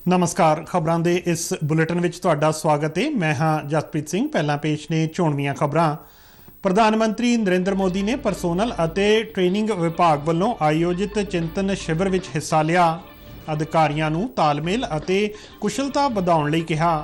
नमस्कार। खबरां दे इस बुलेटिन विच तुहाडा स्वागत है। मैं हाँ जसप्रीत सिंह। पहला पेश ने चोणवीआं खबरां। प्रधानमंत्री नरेंद्र मोदी ने परसोनल अते ट्रेनिंग विभाग वालों आयोजित चिंतन शिविर विच हिस्सा लिया। अधिकारियों नूं तालमेल अते कुशलता वधाउण लई कहा।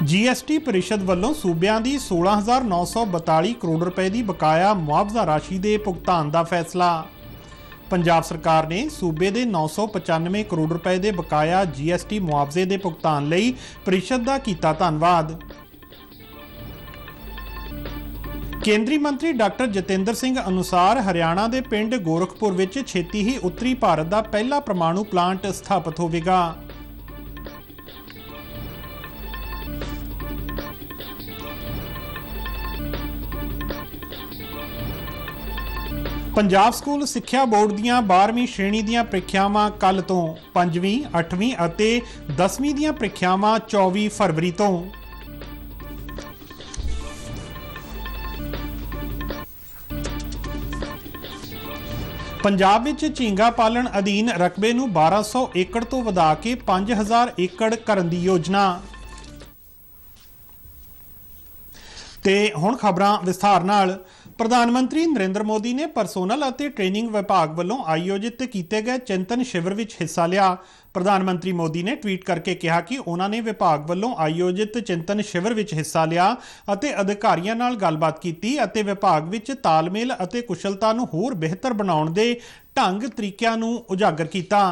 GST परिषद वालों सूबियां दी 16,942 करोड़ रुपए की बकाया मुआवजा राशि के भुगतान का फैसला। पंजाब सरकार ने सूबे के 995 करोड़ रुपए के बकाया GST मुआवजे के भुगतान लई परिषद का कीता धन्नवाद। केंद्रीय मंत्री डॉक्टर जतेंद्र सिंह अनुसार हरियाणा के पिंड गोरखपुर विच छेती ही उत्तरी भारत का पहला परमाणु प्लांट स्थापित होवेगा। पंजाब स्कूल सिक्ख्या बोर्ड दीआं 12वीं श्रेणी दीआं प्रीख्यावां कल तो, 5वीं 8वीं अते 10वीं दीआं प्रीख्यावां 24 फरवरी तो। पंजाब विच झींगा पालन अधीन रकबे नूं 1200 एकड़ तो वधा के 5000 एकड़ करन दी योजना। ते हुण खबरां विस्तार नाल। प्रधानमंत्री नरेंद्र मोदी ने परसोनल अते ट्रेनिंग विभाग वालों आयोजित किए गए चिंतन शिविर विच हिस्सा लिया। प्रधानमंत्री मोदी ने ट्वीट करके कहा कि उन्होंने विभाग वालों आयोजित चिंतन शिविर विच हिस्सा लिया अते अधिकारियों नाल गलबात कीती अते विभाग विच तालमेल अते कुशलता नूं होर बेहतर बनाउण दे ढंग तरीकिਆਂ नूं उजागर कीता।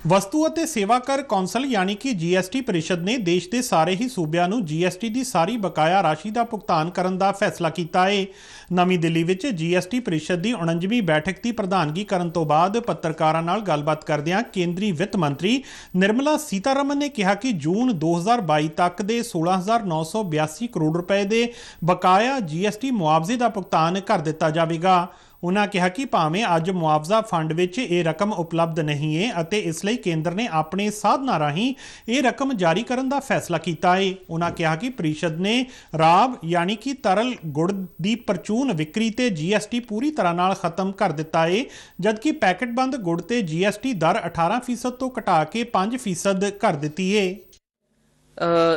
वस्तु ਅਤੇ सेवा कर कौंसल यानी कि GST परिषद ने देश के सारे ही सूबिਆਂ ਨੂੰ GST की सारी बकाया राशि का भुगतान करने का फैसला किया है। नवी दिल्ली विच GST परिषद की 49वीं बैठक की प्रधानगी करन तो बाद पत्रकारां नाल गलबात करदिआं केंद्रीय वित्त मंत्री निर्मला सीतारमन ने कहा कि जून 2022 तक के 16,982 करोड़ रुपए के बकाया GST मुआवजे का भुगतान कर दिता जाएगा। उन्होंने कहा कि भावें अज मुआवजा फंड विच ये रकम उपलब्ध नहीं है अते इसलिए केंद्र ने अपने साधना राही ये रकम जारी करने का फैसला किया है। उन्होंने कहा कि परिषद ने राब यानी कि तरल गुड़ की परचून विक्री ते GST पूरी तरह नाल खत्म कर दिता है, जबकि पैकेटबंद गुड़ ते GST दर 18% तो घटा के 5% कर दी है।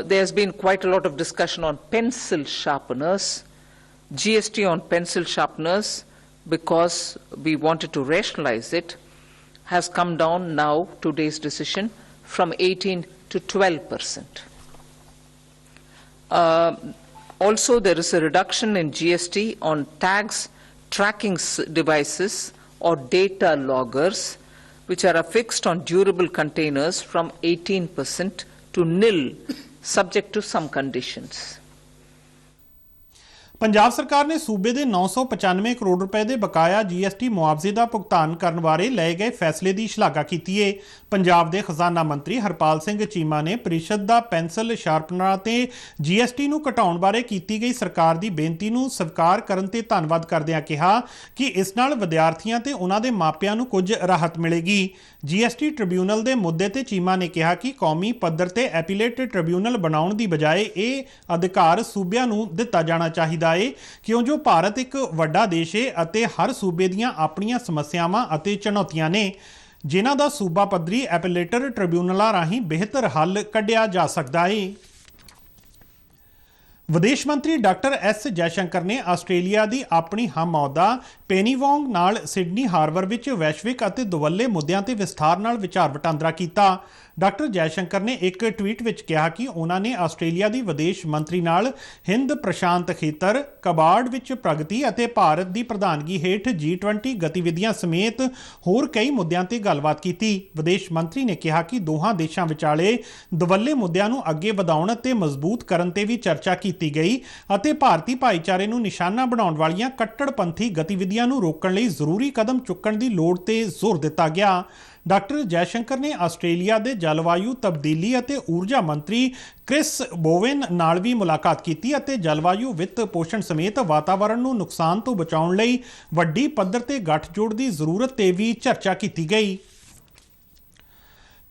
There's been quite a lot of discussion on pencil sharpeners, GST on pencil sharpeners, because we wanted to rationalize it, has come down now, today's decision, from 18 to 12%. Also, there is a reduction in GST on tags, tracking devices or data loggers, which are affixed on durable containers, from 18% to nil, subject to some conditions. Punjab सरकार ने सूबे के 995 करोड़ रुपए के बकाया GST मुआवजे का भुगतान करने बारे लए गए फैसले की शलाघा की है। पंजाब के खजाना मंत्री हरपाल सिंह चीमा ने परिषद का पेंसिल शार्पनर ते GST नूं घटाउण बारे कीती गई सरकार की बेनती नूं स्वीकार करन ते धन्नवाद करदिआं कहा कि इस नाल विद्यार्थियों ते उन्हां दे मापिआं नूं कुछ राहत मिलेगी। GST ट्रिब्यूनल के मुद्दे ते चीमा ने कहा कि कौमी पद्धर ते एपीलेट ट्रिब्यूनल बनाउण दी बजाए ये अधिकार सूबिआं नूं दिता जाना चाहिए है, क्यों जो भारत एक वड्डा देश है अते हर सूबे दीआं अपणीआं समस्यावां अते चुनौतियां ने, जिन्हां दा सूबा पद्धरी एपीलेटर ट्रिब्यूनलां राहीं बेहतर हल कढिया जा सकदा है। विदेश मंत्री डॉक्टर S जयशंकर ने आस्ट्रेलिया की अपनी हम अहुदा पेनी वोंग नाल सिडनी हार्बर विच वैश्विक अते दुवल्ले मुद्दों ते विस्तार नाल विचार वटांदरा किया। डॉक्टर जयशंकर ने एक ट्वीट विच कहा कि उन्होंने आस्ट्रेलिया की विदेश मंत्री नाल हिंद प्रशांत खेतर, कबाड़ विच प्रगति अते भारत की प्रधानगी हेठ G20 गतिविधियां समेत होर कई मुद्दों ते गलबात की। विदेश मंत्री ने कहा कि दोहां देशों विचाले दुवल्ले मुद्दों नूं अगे वधाउण ते मजबूत करन ते भी चर्चा की गई अते भारतीय भाईचारे नूं निशाना बनाउण वालियां कट्टड़पंथी गतिविधियां नूं रोकण लई जरूरी कदम चुकण दी लोड़ ते जोर दिता गया। डॉक्टर जयशंकर ने आस्ट्रेलिया के जलवायु तब्दीली अते ऊर्जा मंत्री क्रिस बोवेन नाल भी मुलाकात की अते जलवायु वित्त पोषण समेत वातावरण नूं नुकसान तो बचाउण लई वड्डी पद्धर ते गठजोड़ की जरूरत ते भी चर्चा की गई।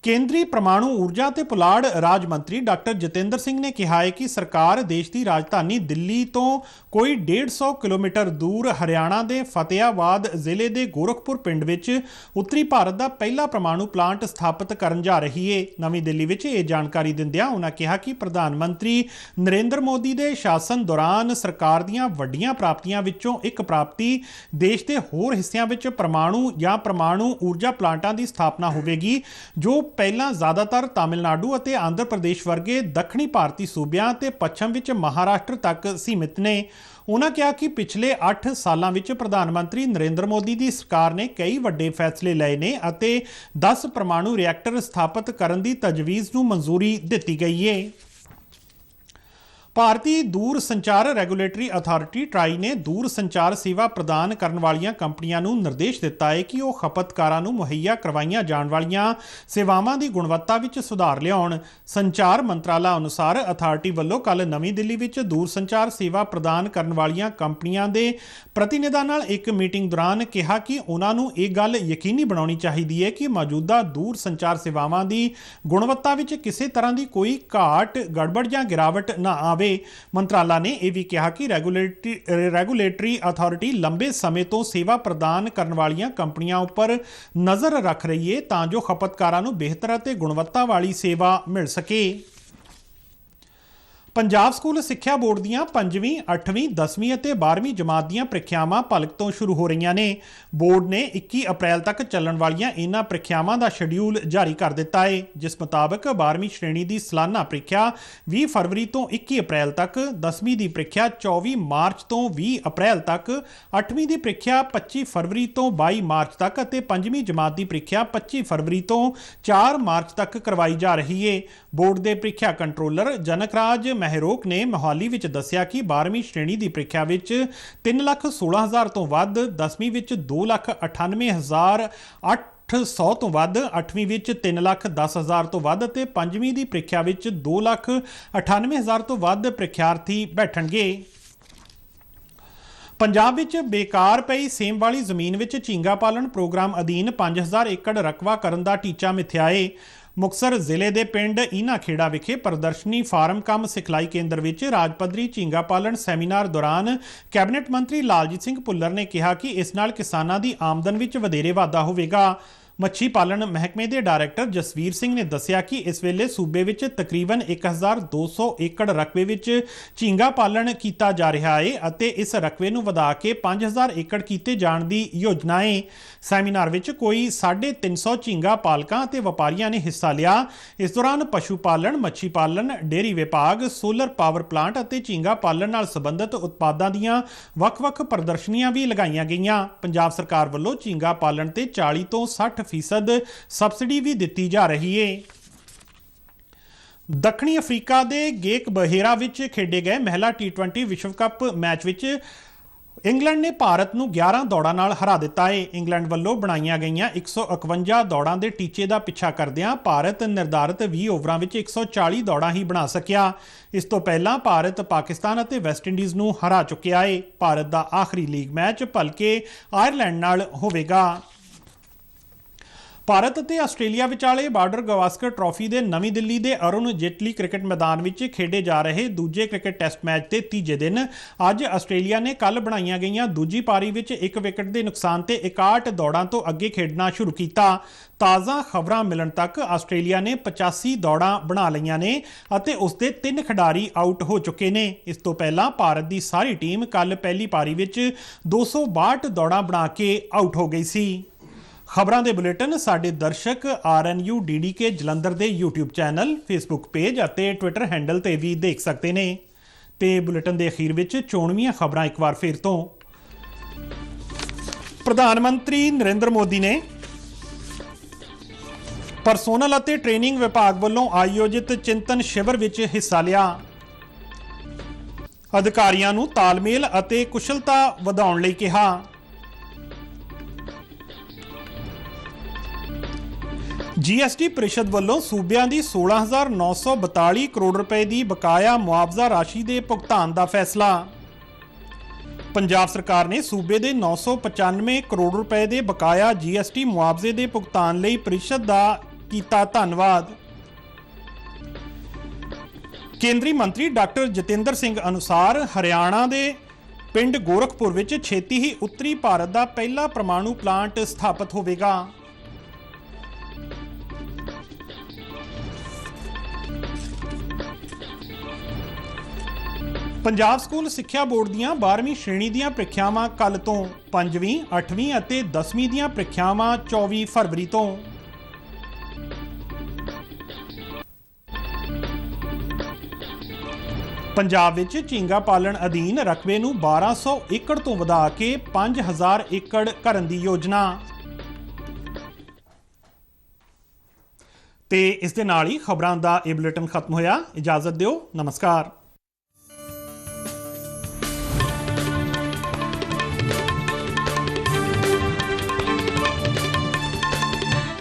ਕੇਂਦਰੀ ਪਰਮਾਣੂ ਊਰਜਾ ਤੇ ਪੁਲਾੜ ਰਾਜ ਮੰਤਰੀ ਡਾਕਟਰ ਜਤਿੰਦਰ ਸਿੰਘ ਨੇ ਕਿਹਾ ਹੈ ਕਿ ਸਰਕਾਰ ਦੇਸ਼ ਦੀ ਰਾਜਧਾਨੀ ਦਿੱਲੀ ਤੋਂ ਕੋਈ 150 ਕਿਲੋਮੀਟਰ ਦੂਰ ਹਰਿਆਣਾ ਦੇ ਫਤਿਆਬਾਦ ਜ਼ਿਲ੍ਹੇ ਦੇ ਗੋਰਖਪੁਰ ਪਿੰਡ ਵਿੱਚ ਉੱਤਰੀ ਭਾਰਤ ਦਾ ਪਹਿਲਾ ਪਰਮਾਣੂ ਪਲਾਂਟ ਸਥਾਪਿਤ ਕਰਨ ਜਾ ਰਹੀ ਹੈ। ਨਵੀਂ ਦਿੱਲੀ ਵਿੱਚ ਇਹ ਜਾਣਕਾਰੀ ਦਿੰਦਿਆਂ ਉਨ੍ਹਾਂ ਕਿਹਾ ਕਿ ਪ੍ਰਧਾਨ ਮੰਤਰੀ ਨਰਿੰਦਰ ਮੋਦੀ ਦੇ ਸ਼ਾਸਨ ਦੌਰਾਨ ਸਰਕਾਰ ਦੀਆਂ ਵੱਡੀਆਂ ਪ੍ਰਾਪਤੀਆਂ ਵਿੱਚੋਂ ਇੱਕ ਪ੍ਰਾਪਤੀ ਦੇਸ਼ ਦੇ ਹੋਰ ਹਿੱਸਿਆਂ ਵਿੱਚ ਪਰਮਾਣੂ ਜਾਂ ਪਰਮਾਣੂ ਊਰਜਾ ਪਲਾਂਟਾਂ ਦੀ ਸਥਾਪਨਾ ਹੋਵੇਗੀ, ਜੋ ਪਹਿਲਾਂ ਜ਼ਿਆਦਾਤਰ ਤਾਮਿਲਨਾਡੂ ਅਤੇ ਆਂਧਰ ਪ੍ਰਦੇਸ਼ ਵਰਗੇ ਦੱਖਣੀ ਭਾਰਤੀ ਸੂਬਿਆਂ ਤੇ ਪੱਛਮ ਵਿੱਚ ਮਹਾਰਾਸ਼ਟਰ ਤੱਕ ਸੀਮਿਤ ਨੇ। ਉਨ੍ਹਾਂ ਕਿਹਾ ਕਿ ਪਿਛਲੇ 8 ਸਾਲਾਂ ਵਿੱਚ ਪ੍ਰਧਾਨ ਮੰਤਰੀ ਨਰਿੰਦਰ ਮੋਦੀ ਦੀ ਸਰਕਾਰ ਨੇ ਕਈ ਵੱਡੇ ਫੈਸਲੇ ਲਏ ਨੇ ਅਤੇ 10 ਪਰਮਾਣੂ ਰਿਐਕਟਰ ਸਥਾਪਿਤ ਕਰਨ ਦੀ ਤਜਵੀਜ਼ ਨੂੰ ਮਨਜ਼ੂਰੀ ਦਿੱਤੀ ਗਈ ਹੈ। ਭਾਰਤੀ ਦੂਰ ਸੰਚਾਰ ਰੈਗੂਲੇਟਰੀ ਅਥਾਰਟੀ ਟਰਾਈ ਨੇ ਦੂਰ ਸੰਚਾਰ ਸੇਵਾ ਪ੍ਰਦਾਨ ਕਰਨ ਵਾਲੀਆਂ ਕੰਪਨੀਆਂ ਨੂੰ ਨਿਰਦੇਸ਼ ਦਿੱਤਾ ਹੈ ਕਿ ਉਹ ਖਪਤਕਾਰਾਂ ਨੂੰ ਮੁਹੱਈਆ ਕਰਵਾਈਆਂ ਜਾਣ ਵਾਲੀਆਂ ਸੇਵਾਵਾਂ ਦੀ ਗੁਣਵੱਤਾ ਵਿੱਚ ਸੁਧਾਰ ਲਿਆਉਣ। ਸੰਚਾਰ ਮੰਤਰਾਲਾ ਅਨੁਸਾਰ ਅਥਾਰਟੀ ਵੱਲੋਂ ਕੱਲ੍ਹ ਨਵੀਂ ਦਿੱਲੀ ਵਿੱਚ ਦੂਰ ਸੰਚਾਰ ਸੇਵਾ ਪ੍ਰਦਾਨ ਕਰਨ ਵਾਲੀਆਂ ਕੰਪਨੀਆਂ ਦੇ ਪ੍ਰਤੀਨਿਧਾਂ ਨਾਲ ਇੱਕ ਮੀਟਿੰਗ ਦੌਰਾਨ ਕਿਹਾ ਕਿ ਉਹਨਾਂ ਨੂੰ ਇਹ ਗੱਲ ਯਕੀਨੀ ਬਣਾਉਣੀ ਚਾਹੀਦੀ ਹੈ ਕਿ ਮੌਜੂਦਾ ਦੂਰ ਸੰਚਾਰ ਸੇਵਾਵਾਂ ਦੀ ਗੁਣਵੱਤਾ ਵਿੱਚ ਕਿਸੇ ਤਰ੍ਹਾਂ ਦੀ ਕੋਈ ਘਾਟ, ਗੜਬੜ ਜਾਂ ਗਿਰਾਵਟ ਨਾ ਆਵੇ। ਮੰਤਰਾਲਾ ਨੇ ਇਹ ਵੀ ਕਿਹਾ ਕਿ ਰੈਗੂਲੇਟਰੀ ਅਥਾਰਟੀ ਲੰਬੇ ਸਮੇਂ ਤੋਂ ਸੇਵਾ ਪ੍ਰਦਾਨ ਕਰਨ ਵਾਲੀਆਂ ਕੰਪਨੀਆਂ ਉੱਪਰ ਨਜ਼ਰ ਰੱਖ ਰਹੀ ਹੈ ਤਾਂ ਜੋ ਖਪਤਕਾਰਾਂ ਨੂੰ ਬਿਹਤਰ ਅਤੇ ਗੁਣਵੱਤਾ ਵਾਲੀ ਸੇਵਾ ਮਿਲ ਸਕੇ। ਪੰਜਾਬ ਸਕੂਲ ਸਿੱਖਿਆ ਬੋਰਡ ਦੀਆਂ 5ਵੀਂ, 8ਵੀਂ, 10ਵੀਂ ਅਤੇ 12ਵੀਂ ਜਮਾਤ ਦੀਆਂ ਪ੍ਰੀਖਿਆਵਾਂ ਭਲਕ ਤੋਂ ਸ਼ੁਰੂ ਹੋ ਰਹੀਆਂ ਨੇ। ਬੋਰਡ ਨੇ 21 ਅਪ੍ਰੈਲ ਤੱਕ ਚੱਲਣ ਵਾਲੀਆਂ ਇਹਨਾਂ ਪ੍ਰੀਖਿਆਵਾਂ ਦਾ ਸ਼ਡਿਊਲ ਜਾਰੀ ਕਰ ਦਿੱਤਾ ਹੈ, ਜਿਸ ਮੁਤਾਬਕ 12ਵੀਂ ਸ਼੍ਰੇਣੀ ਦੀ ਸਾਲਾਨਾ ਪ੍ਰੀਖਿਆ 20 ਫਰਵਰੀ ਤੋਂ 21 ਅਪ੍ਰੈਲ ਤੱਕ, 10ਵੀਂ ਦੀ ਪ੍ਰੀਖਿਆ 24 ਮਾਰਚ ਤੋਂ 20 ਅਪ੍ਰੈਲ ਤੱਕ, 8ਵੀਂ ਦੀ ਪ੍ਰੀਖਿਆ 25 ਫਰਵਰੀ ਤੋਂ 22 ਮਾਰਚ ਤੱਕ ਅਤੇ 5ਵੀਂ ਜਮਾਤ ਦੀ ਪ੍ਰੀਖਿਆ 25 ਫਰਵਰੀ ਤੋਂ 4 ਮਾਰਚ ਤੱਕ ਕਰਵਾਈ ਜਾ ਰਹੀ ਹੈ। ਬੋਰਡ ਦੇ ਪ੍ਰੀਖਿਆ ਕੰਟਰੋਲਰ ਜਨਕਰਾਜ ਮਹਿਰੋਕ ਨੇ ਮੋਹਾਲੀ ਵਿੱਚ ਦੱਸਿਆ ਕਿ 12ਵੀਂ ਸ਼੍ਰੇਣੀ ਦੀ ਪ੍ਰੀਖਿਆ ਵਿੱਚ 3,16,000 ਤੋਂ ਵੱਧ, 10ਵੀਂ ਵਿੱਚ 2,98,800 ਤੋਂ ਵੱਧ, 8ਵੀਂ ਵਿੱਚ 3,10,000 ਤੋਂ ਵੱਧ ਅਤੇ 5ਵੀਂ ਦੀ ਪ੍ਰੀਖਿਆ ਵਿੱਚ 2,98,000 ਤੋਂ ਵੱਧ ਪ੍ਰੀਖਿਆਰਥੀ ਬੈਠਣਗੇ। ਪੰਜਾਬ ਵਿੱਚ ਬੇਕਾਰ ਪਈ ਸੇਮ ਵਾਲੀ ਜ਼ਮੀਨ ਵਿੱਚ ਝੀਂਗਾ ਪਾਲਣ ਪ੍ਰੋਗਰਾਮ ਅਧੀਨ 5,000 ਏਕੜ ਰਕਬਾ ਕਰਨ ਦਾ ਟੀਚਾ ਮਿਥਿਆ ਹੈ। ਮੁਕਤਸਰ ਜ਼ਿਲ੍ਹੇ ਦੇ ਪਿੰਡ ਈਨਾ ਖੇੜਾ ਵਿਖੇ ਪ੍ਰਦਰਸ਼ਨੀ ਫਾਰਮ ਕਮ ਸਿਖਲਾਈ ਕੇਂਦਰ ਵਿੱਚ ਰਾਜ ਪੱਧਰੀ ਝੀਂਗਾ ਪਾਲਣ ਸੈਮੀਨਾਰ ਦੌਰਾਨ ਕੈਬਨਿਟ ਮੰਤਰੀ ਲਾਲਜੀਤ ਸਿੰਘ ਭੁੱਲਰ ਨੇ ਕਿਹਾ ਕਿ ਇਸ ਨਾਲ ਕਿਸਾਨਾਂ ਦੀ ਆਮਦਨ ਵਿੱਚ ਵਧੇਰੇ ਵਾਧਾ ਹੋਵੇਗਾ। ਮੱਛੀ ਪਾਲਣ ਮਹਿਕਮੇ ਦੇ ਡਾਇਰੈਕਟਰ ਜਸਵੀਰ ਸਿੰਘ ਨੇ ਦੱਸਿਆ ਕਿ ਇਸ ਵੇਲੇ ਸੂਬੇ ਵਿੱਚ ਤਕਰੀਬਨ 1,200 ਏਕੜ ਰਕਬੇ ਵਿੱਚ ਝੀਂਗਾ ਪਾਲਣ ਕੀਤਾ ਜਾ ਰਿਹਾ ਹੈ ਅਤੇ ਇਸ ਰਕਬੇ ਨੂੰ ਵਧਾ ਕੇ 5,000 ਏਕੜ ਕੀਤੇ ਜਾਣ ਦੀ ਯੋਜਨਾ ਹੈ। ਸੈਮੀਨਾਰ ਵਿੱਚ ਕੋਈ 350 ਝੀਂਗਾ ਪਾਲਕਾਂ ਅਤੇ ਵਪਾਰੀਆਂ ਨੇ ਹਿੱਸਾ ਲਿਆ। ਇਸ ਦੌਰਾਨ ਪਸ਼ੂ ਪਾਲਣ, ਮੱਛੀ ਪਾਲਣ, ਡੇਅਰੀ ਵਿਭਾਗ, ਸੋਲਰ ਪਾਵਰ ਪਲਾਂਟ ਅਤੇ ਝੀਂਗਾ ਪਾਲਣ ਨਾਲ ਸੰਬੰਧਿਤ ਉਤਪਾਦਾਂ ਦੀਆਂ ਵੱਖ-ਵੱਖ ਪ੍ਰਦਰਸ਼ਨੀਆਂ ਵੀ ਲਗਾਈਆਂ ਗਈਆਂ। ਪੰਜਾਬ ਸਰਕਾਰ ਵੱਲੋਂ ਝੀਂਗਾ ਪਾਲਣ ਤੇ 40 ਤੋਂ 60% ਸਬਸਿਡੀ ਵੀ ਦਿੱਤੀ ਜਾ ਰਹੀ ਹੈ। ਦੱਖਣੀ ਅਫਰੀਕਾ ਦੇ ਗੇਕ ਬਹੇਰਾ ਵਿੱਚ ਖੇਡੇ ਗਏ ਮਹਿਲਾ T20 ਵਿਸ਼ਵ ਕੱਪ ਮੈਚ ਵਿੱਚ ਇੰਗਲੈਂਡ ਨੇ ਭਾਰਤ ਨੂੰ 11 ਦੌੜਾਂ ਨਾਲ ਹਰਾ ਦਿੱਤਾ ਹੈ। ਇੰਗਲੈਂਡ ਵੱਲੋਂ ਬਣਾਈਆਂ ਗਈਆਂ 151 ਦੌੜਾਂ ਦੇ ਟੀਚੇ ਦਾ ਪਿੱਛਾ ਕਰਦਿਆਂ ਭਾਰਤ ਨਿਰਧਾਰਿਤ 20 ਓਵਰਾਂ ਵਿੱਚ 140 ਦੌੜਾਂ ਹੀ ਬਣਾ ਸਕਿਆ। ਇਸ ਤੋਂ ਪਹਿਲਾਂ ਭਾਰਤ ਪਾਕਿਸਤਾਨ ਅਤੇ ਵੈਸਟਇੰਡੀਜ਼ ਨੂੰ ਹਰਾ ਚੁੱਕਿਆ ਹੈ। ਭਾਰਤ ਦਾ ਆਖਰੀ ਲੀਗ ਮੈਚ ਭਲਕੇ ਆਇਰਲੈਂਡ ਨਾਲ ਹੋਵੇਗਾ। ਭਾਰਤ ਅਤੇ ਆਸਟ੍ਰੇਲੀਆ ਵਿਚਾਲੇ ਬਾਰਡਰ ਗਵਾਸਕਰ ਟਰਾਫੀ ਦੇ ਨਵੀਂ ਦਿੱਲੀ ਦੇ ਅਰੁਣ ਜੇਟਲੀ ਕ੍ਰਿਕਟ ਮੈਦਾਨ ਵਿੱਚ ਖੇਡੇ ਜਾ ਰਹੇ ਦੂਜੇ ਕ੍ਰਿਕਟ ਟੈਸਟ ਮੈਚ ਦੇ ਤੀਜੇ ਦਿਨ ਅੱਜ ਆਸਟ੍ਰੇਲੀਆ ਨੇ ਕੱਲ੍ਹ ਬਣਾਈਆਂ ਗਈਆਂ ਦੂਜੀ ਪਾਰੀ ਵਿੱਚ 1 ਵਿਕਟ ਦੇ ਨੁਕਸਾਨ ਤੇ 61 ਦੌੜਾਂ ਤੋਂ ਅੱਗੇ ਖੇਡਣਾ ਸ਼ੁਰੂ ਕੀਤਾ। ਤਾਜ਼ਾ ਖਬਰਾਂ ਮਿਲਣ ਤੱਕ ਆਸਟ੍ਰੇਲੀਆ ਨੇ 85 ਦੌੜਾਂ ਬਣਾ ਲਈਆਂ ਨੇ ਅਤੇ ਉਸ ਦੇ 3 ਖਿਡਾਰੀ ਆਊਟ ਹੋ ਚੁੱਕੇ ਨੇ। ਇਸ ਤੋਂ ਪਹਿਲਾਂ ਭਾਰਤ ਦੀ ਸਾਰੀ ਟੀਮ ਕੱਲ੍ਹ ਪਹਿਲੀ ਪਾਰੀ ਵਿੱਚ 262 ਦੌੜਾਂ ਬਣਾ ਕੇ ਆਊਟ ਹੋ ਗਈ ਸੀ। ਖਬਰਾਂ ਦੇ ਬੁਲੇਟਿਨ ਸਾਡੇ ਦਰਸ਼ਕ RNU DDK ਜਲੰਧਰ ਦੇ YouTube ਚੈਨਲ, Facebook ਪੇਜ ਅਤੇ Twitter ਹੈਂਡਲ ਤੇ ਵੀ ਦੇਖ ਸਕਦੇ ਨੇ। ਤੇ ਬੁਲੇਟਿਨ ਦੇ ਅਖੀਰ ਵਿੱਚ ਚੋਣਵੀਆਂ ਖਬਰਾਂ ਇੱਕ ਵਾਰ ਫਿਰ ਤੋਂ। ਪ੍ਰਧਾਨ ਮੰਤਰੀ ਨਰਿੰਦਰ ਮੋਦੀ ਨੇ ਪਰਸੋਨਲ ਅਤੇ ਟ੍ਰੇਨਿੰਗ ਵਿਭਾਗ ਵੱਲੋਂ ਆਯੋਜਿਤ ਚਿੰਤਨ ਸ਼ਿਵਰ ਵਿੱਚ ਹਿੱਸਾ ਲਿਆ। ਅਧਿਕਾਰੀਆਂ ਨੂੰ ਤਾਲਮੇਲ ਅਤੇ ਕੁਸ਼ਲਤਾ ਵਧਾਉਣ ਲਈ ਕਿਹਾ। GST ਪ੍ਰੀਸ਼ਦ ਵੱਲੋਂ ਸੂਬਿਆਂ ਦੀ 16,942 ਕਰੋੜ ਰੁਪਏ ਦੀ ਬਕਾਇਆ ਮੁਆਵਜ਼ਾ ਰਾਸ਼ੀ ਦੇ ਭੁਗਤਾਨ ਦਾ ਫੈਸਲਾ। ਪੰਜਾਬ ਸਰਕਾਰ ਨੇ ਸੂਬੇ ਦੇ 995 ਕਰੋੜ ਰੁਪਏ ਦੇ ਬਕਾਇਆ GST ਮੁਆਵਜ਼ੇ ਦੇ ਭੁਗਤਾਨ ਲਈ ਪ੍ਰੀਸ਼ਦ ਦਾ ਕੀਤਾ ਧੰਨਵਾਦ। ਕੇਂਦਰੀ ਮੰਤਰੀ ਡਾਕਟਰ ਜਤਿੰਦਰ ਸਿੰਘ ਅਨੁਸਾਰ ਹਰਿਆਣਾ ਦੇ ਪਿੰਡ ਗੋਰਖਪੁਰ ਵਿੱਚ ਛੇਤੀ ਹੀ ਉੱਤਰੀ ਭਾਰਤ ਦਾ ਪਹਿਲਾ ਪਰਮਾਣੂ ਪਲਾਂਟ ਸਥਾਪਿਤ ਹੋਵੇਗਾ। ਪੰਜਾਬ ਸਕੂਲ ਸਿੱਖਿਆ ਬੋਰਡ ਦੀਆਂ 12ਵੀਂ ਸ਼੍ਰੇਣੀ ਦੀਆਂ ਪ੍ਰੀਖਿਆਵਾਂ ਕੱਲ੍ਹ ਤੋਂ, 5ਵੀਂ, 8ਵੀਂ ਅਤੇ 10ਵੀਂ ਦੀਆਂ ਪ੍ਰੀਖਿਆਵਾਂ 24 ਫਰਵਰੀ ਤੋਂ। ਪੰਜਾਬ ਵਿੱਚ ਝੀਂਗਾ ਪਾਲਣ ਅਧੀਨ ਰਕਬੇ ਨੂੰ 1200 ਏਕੜ ਤੋਂ ਵਧਾ ਕੇ 5000 ਏਕੜ ਕਰਨ ਦੀ ਯੋਜਨਾ। ਤੇ ਇਸ ਦੇ ਨਾਲ ਹੀ ਖਬਰਾਂ ਦਾ ਇਹ ਬੁਲੇਟਿਨ ਖਤਮ ਹੋਇਆ। ਇਜਾਜ਼ਤ ਦਿਓ, ਨਮਸਕਾਰ।